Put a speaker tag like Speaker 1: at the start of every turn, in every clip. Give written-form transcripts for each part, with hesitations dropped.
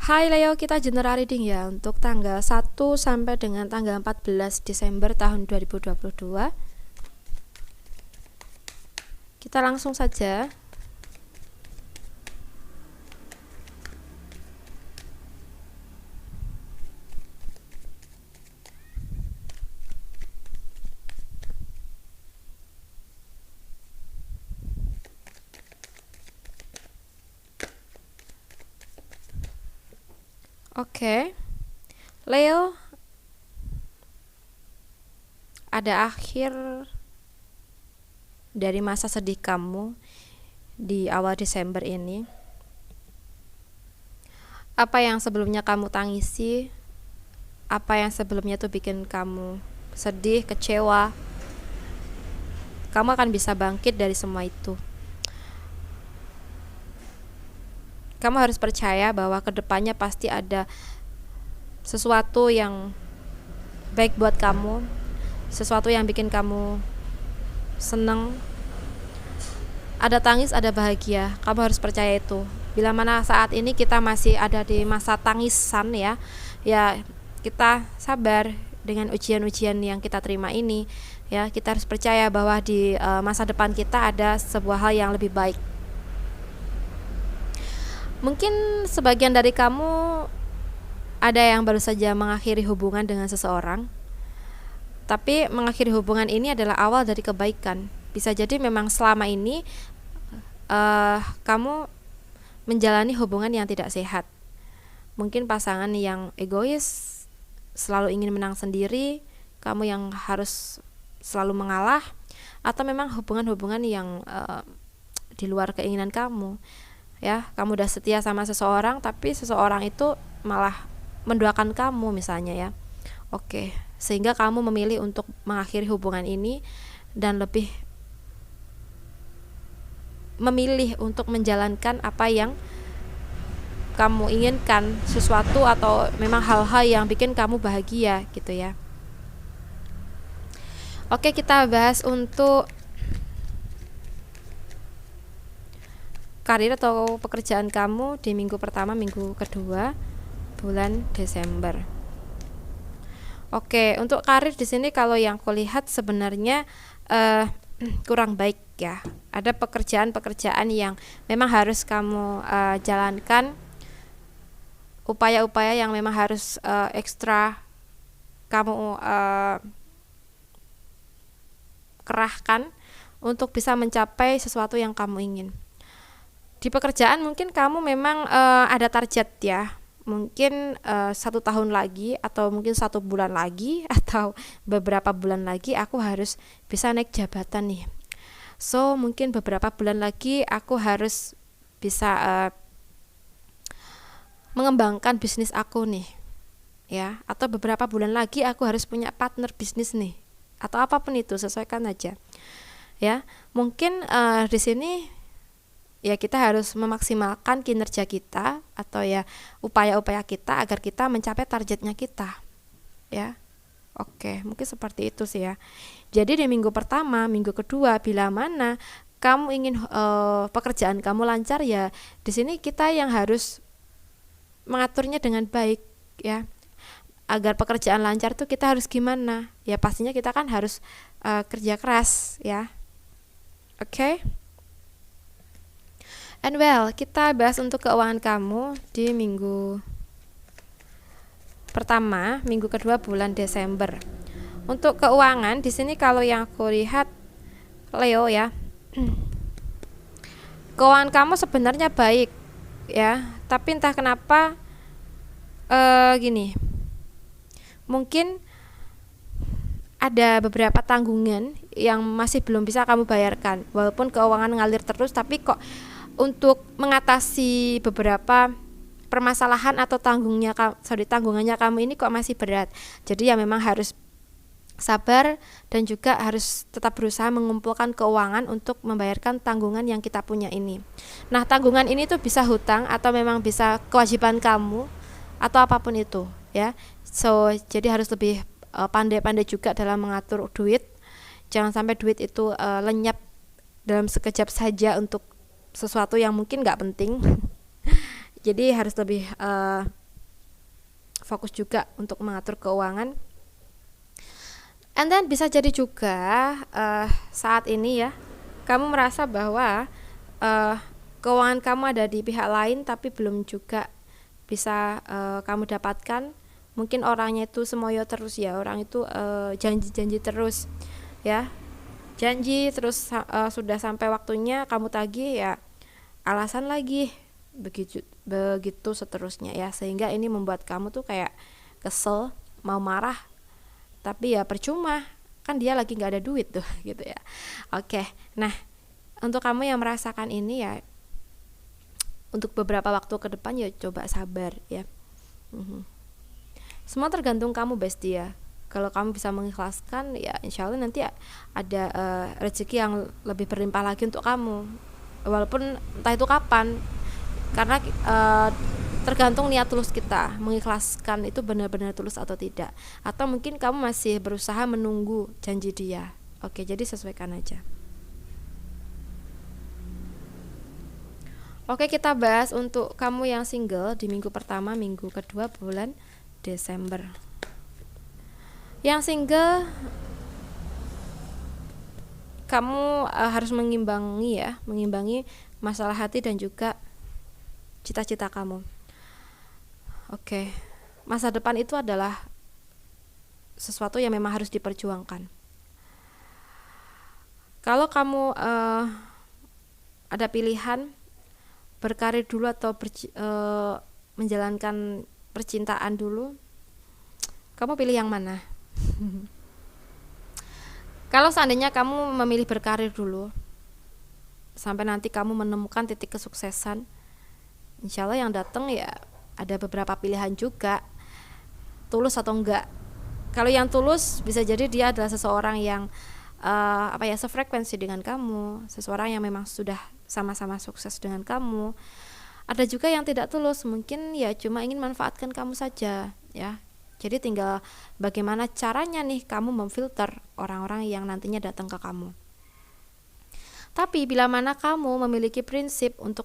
Speaker 1: Hai Leo, kita general reading ya untuk tanggal 1 sampai dengan tanggal 14 Desember tahun 2022. Kita langsung saja. Oke, Leo, ada akhir dari masa sedih kamu di awal Desember ini. Apa yang sebelumnya kamu tangisi, apa yang sebelumnya tuh bikin kamu sedih, kecewa, kamu akan bisa bangkit dari semua itu. Kamu harus percaya bahwa kedepannya pasti ada sesuatu yang baik buat kamu, sesuatu yang bikin kamu seneng. Ada tangis, ada bahagia. Kamu harus percaya itu. Bila mana saat ini kita masih ada di masa tangisan ya kita sabar dengan ujian-ujian yang kita terima ini. Ya, kita harus percaya bahwa di masa depan kita ada sebuah hal yang lebih baik. Mungkin sebagian dari kamu ada yang baru saja mengakhiri hubungan dengan seseorang, tapi mengakhiri hubungan ini adalah awal dari kebaikan. Bisa jadi memang selama ini kamu menjalani hubungan yang tidak sehat. Mungkin pasangan yang egois, selalu ingin menang sendiri, kamu yang harus selalu mengalah, atau memang hubungan-hubungan yang di luar keinginan kamu. Ya, kamu udah setia sama seseorang tapi seseorang itu malah menduakan kamu misalnya ya. Oke, sehingga kamu memilih untuk mengakhiri hubungan ini dan lebih memilih untuk menjalankan apa yang kamu inginkan, sesuatu atau memang hal-hal yang bikin kamu bahagia gitu ya. Oke, kita bahas untuk karir atau pekerjaan kamu di minggu pertama, minggu kedua bulan Desember. Oke, untuk karir di sini kalau yang kulihat sebenarnya kurang baik ya. Ada pekerjaan-pekerjaan yang memang harus kamu jalankan, upaya-upaya yang memang harus ekstra kamu kerahkan untuk bisa mencapai sesuatu yang kamu ingin. Di pekerjaan mungkin kamu memang ada target ya, mungkin 1 tahun lagi atau mungkin 1 bulan lagi atau beberapa bulan lagi aku harus bisa naik jabatan nih. So mungkin beberapa bulan lagi aku harus bisa mengembangkan bisnis aku nih ya, atau beberapa bulan lagi aku harus punya partner bisnis nih, atau apapun itu, sesuaikan aja ya. Mungkin di sini ya kita harus memaksimalkan kinerja kita atau ya upaya-upaya kita agar kita mencapai targetnya kita ya. Oke, mungkin seperti itu sih ya. Jadi di minggu pertama, minggu kedua, bila mana kamu ingin pekerjaan kamu lancar ya, di sini kita yang harus mengaturnya dengan baik ya. Agar pekerjaan lancar tuh kita harus gimana? Ya pastinya kita kan harus kerja keras ya. Oke. And well, kita bahas untuk keuangan kamu di minggu pertama, minggu kedua bulan Desember. Untuk keuangan di sini kalau yang aku lihat Leo ya, keuangan kamu sebenarnya baik ya, tapi entah kenapa gini, mungkin ada beberapa tanggungan yang masih belum bisa kamu bayarkan. Walaupun keuangan ngalir terus, tapi kok untuk mengatasi beberapa permasalahan atau tanggungannya kamu ini kok masih berat. Jadi ya memang harus sabar dan juga harus tetap berusaha mengumpulkan keuangan untuk membayarkan tanggungan yang kita punya ini. Nah, tanggungan ini tuh bisa hutang atau memang bisa kewajiban kamu atau apapun itu, ya. So, jadi harus lebih pandai-pandai juga dalam mengatur duit. Jangan sampai duit itu lenyap dalam sekejap saja untuk sesuatu yang mungkin nggak penting. Jadi harus lebih fokus juga untuk mengatur keuangan. And then bisa jadi juga saat ini ya, kamu merasa bahwa keuangan kamu ada di pihak lain tapi belum juga bisa kamu dapatkan. Mungkin orangnya itu semoyo terus ya, orang itu janji-janji terus ya, janji terus sudah sampai waktunya kamu tagih ya, alasan lagi, begitu seterusnya ya, sehingga ini membuat kamu tuh kayak kesel, mau marah, tapi ya percuma, kan dia lagi nggak ada duit tuh gitu ya. Oke, nah untuk kamu yang merasakan ini ya, untuk beberapa waktu ke depan ya coba sabar ya. Semua tergantung kamu bestie ya. Kalau kamu bisa mengikhlaskan ya insya Allah nanti ada rezeki yang lebih berlimpah lagi untuk kamu, walaupun entah itu kapan, karena tergantung niat tulus kita mengikhlaskan itu benar-benar tulus atau tidak, atau mungkin kamu masih berusaha menunggu janji dia. Oke, jadi sesuaikan aja. Oke, kita bahas untuk kamu yang single di minggu pertama, minggu kedua bulan Desember. Yang single, kamu harus mengimbangi masalah hati dan juga cita-cita kamu. Oke, masa depan itu adalah sesuatu yang memang harus diperjuangkan. Kalau kamu ada pilihan berkarir dulu atau menjalankan percintaan dulu, kamu pilih yang mana? Kalau seandainya kamu memilih berkarir dulu sampai nanti kamu menemukan titik kesuksesan, insya Allah yang datang ya ada beberapa pilihan juga, tulus atau enggak. Kalau yang tulus bisa jadi dia adalah seseorang yang sefrekuensi dengan kamu, seseorang yang memang sudah sama-sama sukses dengan kamu. Ada juga yang tidak tulus, mungkin ya cuma ingin manfaatkan kamu saja ya. Jadi tinggal bagaimana caranya nih kamu memfilter orang-orang yang nantinya datang ke kamu. Tapi bila mana kamu memiliki prinsip untuk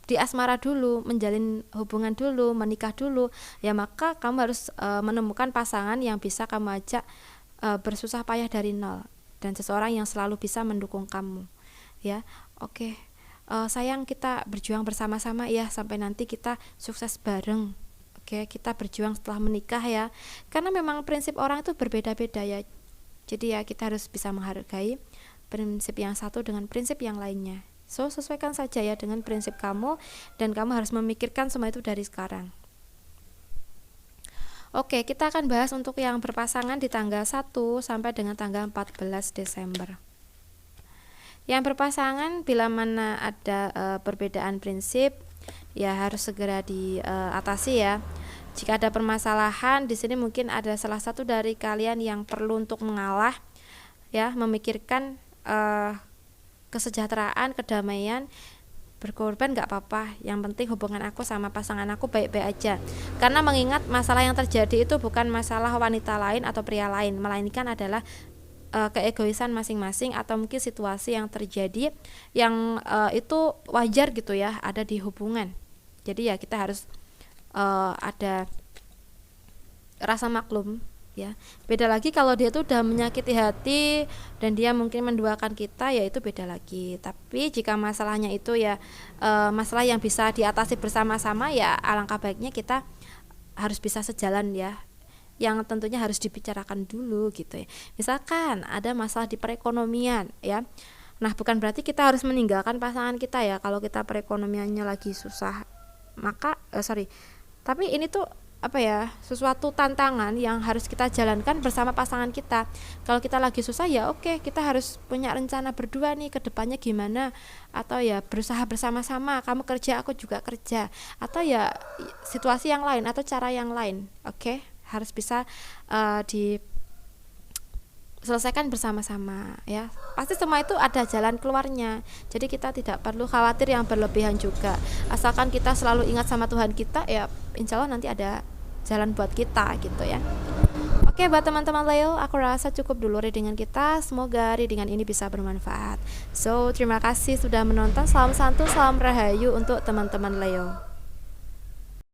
Speaker 1: di asmara dulu, menjalin hubungan dulu, menikah dulu, ya maka kamu harus menemukan pasangan yang bisa kamu ajak bersusah payah dari nol, dan seseorang yang selalu bisa mendukung kamu ya. Oke, sayang, kita berjuang bersama-sama ya sampai nanti kita sukses bareng. Oke, kita berjuang setelah menikah ya, karena memang prinsip orang itu berbeda-beda ya. Jadi ya kita harus bisa menghargai prinsip yang satu dengan prinsip yang lainnya. So, sesuaikan saja ya dengan prinsip kamu, dan kamu harus memikirkan semua itu dari sekarang. Oke, kita akan bahas untuk yang berpasangan di tanggal 1 sampai dengan tanggal 14 Desember. Yang berpasangan bila mana ada perbedaan prinsip, ya harus segera diatasi ya. Jika ada permasalahan di sini, mungkin ada salah satu dari kalian yang perlu untuk mengalah ya, memikirkan kesejahteraan, kedamaian. Berkorban gak apa-apa, yang penting hubungan aku sama pasangan aku baik-baik aja. Karena mengingat masalah yang terjadi itu bukan masalah wanita lain atau pria lain, melainkan adalah keegoisan masing-masing atau mungkin situasi yang terjadi yang itu wajar gitu ya, ada di hubungan. Jadi ya kita harus ada rasa maklum ya. Beda lagi kalau dia tuh udah menyakiti hati dan dia mungkin menduakan kita, ya itu beda lagi. Tapi jika masalahnya itu ya masalah yang bisa diatasi bersama-sama, ya alangkah baiknya kita harus bisa sejalan ya, yang tentunya harus dibicarakan dulu gitu ya. Misalkan ada masalah di perekonomian ya, nah bukan berarti kita harus meninggalkan pasangan kita ya kalau kita perekonomiannya lagi susah, maka tapi ini tuh apa ya, sesuatu tantangan yang harus kita jalankan bersama pasangan kita. Kalau kita lagi susah ya oke, kita harus punya rencana berdua nih ke depannya gimana, atau ya berusaha bersama-sama, kamu kerja aku juga kerja, atau ya situasi yang lain atau cara yang lain. Oke, harus bisa diselesaikan bersama-sama ya. Pasti semua itu ada jalan keluarnya. Jadi kita tidak perlu khawatir yang berlebihan juga. Asalkan kita selalu ingat sama Tuhan kita, ya insya Allah nanti ada jalan buat kita gitu ya. Oke, buat teman-teman Leo, aku rasa cukup dulu readingan kita. Semoga readingan ini bisa bermanfaat. So, terima kasih sudah menonton. Salam santu, salam rahayu untuk teman-teman Leo.